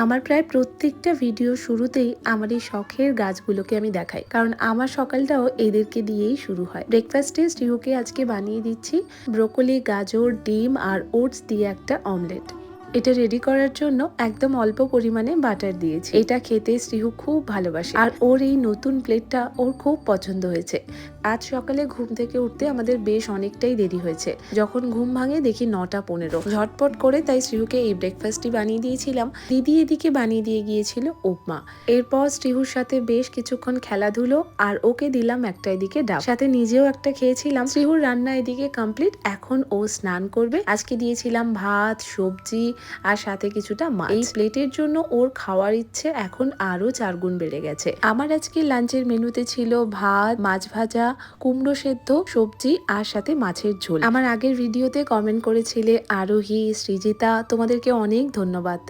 আমার প্রায় প্রত্যেকটা ভিডিও শুরুতেই আমার এই শখের গাছগুলোকে আমি দেখাই, কারণ আমার সকালটাও এদেরকে দিয়েই শুরু হয়। ব্রেকফাস্টে স্টিহুকে আজকে বানিয়ে দিচ্ছি ব্রোকলি, গাজর, ডিম আর ওটস দিয়ে একটা অমলেট। এটা রেডি করার জন্য একদম অল্প পরিমাণে বাটার দিয়েছি। এটা খেতে স্টিহু খুব ভালোবাসে আর ওর এই নতুন প্লেটটা ওর খুব পছন্দ হয়েছে। আজ সকালে ঘুম থেকে উঠতে আমাদের বেশ অনেকটাই দেরি হয়েছে। যখন ঘুম ভাঙে দেখি 9টা 15। ঝটপট করে তাই স্টিহুকে এই ব্রেকফাস্টই বানিয়ে দিয়েছিলাম। দিদি এদিকে বানিয়ে দিয়ে গিয়েছিল উপমা। এরপর স্টিহুর সাথে বেশ কিছুক্ষণ খেলাধুলো আর ওকে দিলাম একটা এদিকে ডাব, সাথে নিজেও একটা খেয়েছিলাম। স্টিহুর রান্না এদিকে কমপ্লিট। এখন ও স্নান করবে। আজকে দিয়েছিলাম ভাত, সবজি আর সাথে কিছুটা মাছ। এই প্লেটের জন্য ওর খাওয়ার ইচ্ছে এখন আরো 4 গুণ বেড়ে গেছে। আমার আজকে লাঞ্চের মেনুতে ছিল ভাত, মাছ ভাজা, কুমড়ো সেদ্ধ, সবজি আর সাথে মাছের ঝোল। আমার আগের ভিডিওতে কমেন্ট করেছিলে আরোহী, সৃজিতা, তোমাদেরকে অনেক ধন্যবাদ।